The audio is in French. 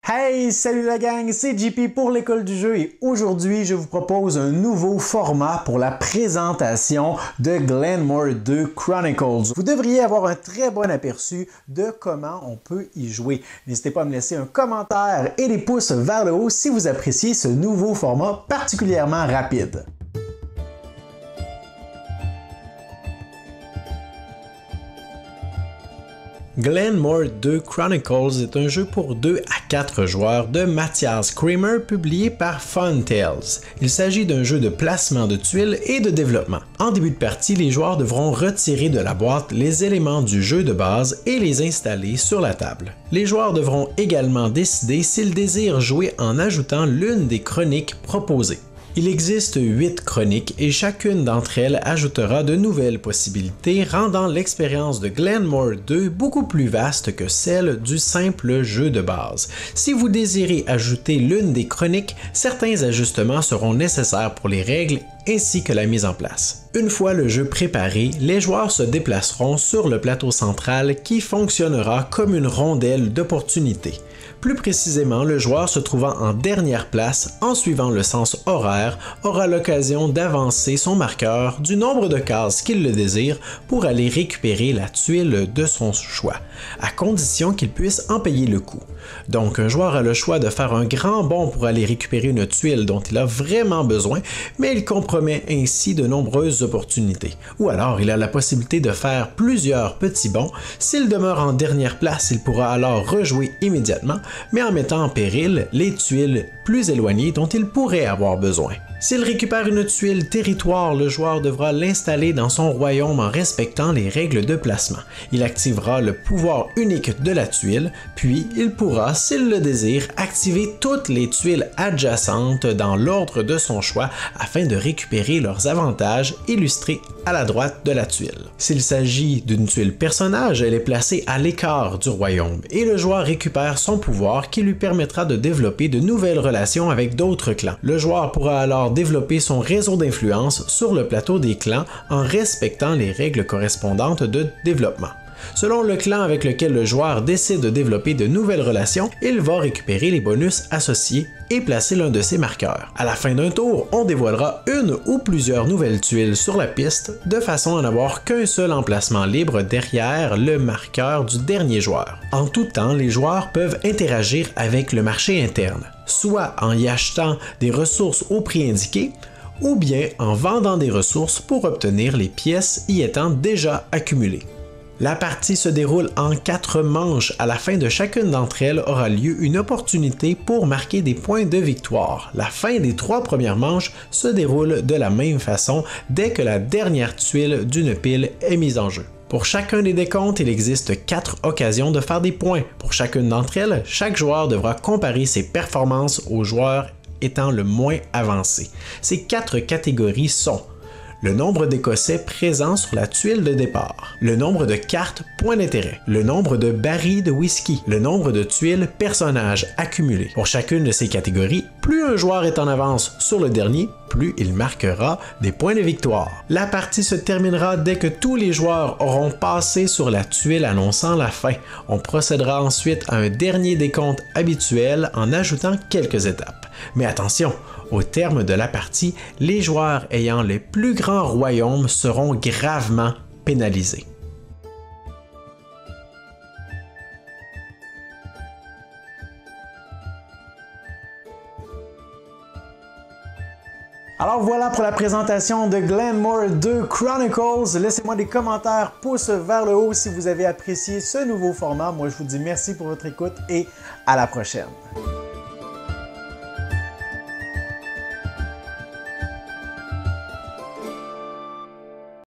Hey, salut la gang, c'est JP pour l'école du jeu et aujourd'hui je vous propose un nouveau format pour la présentation de Glenmore 2 Chronicles. Vous devriez avoir un très bon aperçu de comment on peut y jouer. N'hésitez pas à me laisser un commentaire et des pouces vers le haut si vous appréciez ce nouveau format particulièrement rapide. Glenmore 2 Chronicles est un jeu pour 2 à 4 joueurs de Matthias Kramer publié par Fun Tales. Il s'agit d'un jeu de placement de tuiles et de développement. En début de partie, les joueurs devront retirer de la boîte les éléments du jeu de base et les installer sur la table. Les joueurs devront également décider s'ils désirent jouer en ajoutant l'une des chroniques proposées. Il existe 8 chroniques et chacune d'entre elles ajoutera de nouvelles possibilités, rendant l'expérience de Glenmore 2 beaucoup plus vaste que celle du simple jeu de base. Si vous désirez ajouter l'une des chroniques, certains ajustements seront nécessaires pour les règles ainsi que la mise en place. Une fois le jeu préparé, les joueurs se déplaceront sur le plateau central qui fonctionnera comme une rondelle d'opportunité. Plus précisément, le joueur se trouvant en dernière place en suivant le sens horaire aura l'occasion d'avancer son marqueur du nombre de cases qu'il le désire pour aller récupérer la tuile de son choix, à condition qu'il puisse en payer le coût. Donc un joueur a le choix de faire un grand bond pour aller récupérer une tuile dont il a vraiment besoin, mais il compromet ainsi de nombreuses opportunités. Ou alors il a la possibilité de faire plusieurs petits bonds. S'il demeure en dernière place, il pourra alors rejouer immédiatement, mais en mettant en péril les tuiles plus éloignées dont il pourrait avoir besoin. S'il récupère une tuile territoire, le joueur devra l'installer dans son royaume en respectant les règles de placement. Il activera le pouvoir unique de la tuile, puis il pourra, s'il le désire, activer toutes les tuiles adjacentes dans l'ordre de son choix afin de récupérer leurs avantages illustrés à la droite de la tuile. S'il s'agit d'une tuile personnage, elle est placée à l'écart du royaume et le joueur récupère son pouvoir qui lui permettra de développer de nouvelles relations avec d'autres clans. Le joueur pourra alors développer son réseau d'influence sur le plateau des clans en respectant les règles correspondantes de développement. Selon le clan avec lequel le joueur décide de développer de nouvelles relations, il va récupérer les bonus associés et placer l'un de ses marqueurs. À la fin d'un tour, on dévoilera une ou plusieurs nouvelles tuiles sur la piste de façon à n'avoir qu'un seul emplacement libre derrière le marqueur du dernier joueur. En tout temps, les joueurs peuvent interagir avec le marché interne, soit en y achetant des ressources au prix indiqué, ou bien en vendant des ressources pour obtenir les pièces y étant déjà accumulées. La partie se déroule en 4 manches. À la fin de chacune d'entre elles aura lieu une opportunité pour marquer des points de victoire. La fin des 3 premières manches se déroule de la même façon dès que la dernière tuile d'une pile est mise en jeu. Pour chacun des décomptes, il existe 4 occasions de faire des points. Pour chacune d'entre elles, chaque joueur devra comparer ses performances aux joueurs étant le moins avancé. Ces 4 catégories sont le nombre d'Écossais présents sur la tuile de départ, le nombre de cartes points d'intérêt, le nombre de barils de whisky, le nombre de tuiles personnages accumulés. Pour chacune de ces catégories, plus un joueur est en avance sur le dernier, plus il marquera des points de victoire. La partie se terminera dès que tous les joueurs auront passé sur la tuile annonçant la fin. On procédera ensuite à un dernier décompte habituel en ajoutant quelques étapes. Mais attention, au terme de la partie, les joueurs ayant les plus grands royaumes seront gravement pénalisés. Alors voilà pour la présentation de Glenmore 2 Chronicles. Laissez-moi des commentaires, pouces vers le haut si vous avez apprécié ce nouveau format. Moi je vous dis merci pour votre écoute et à la prochaine.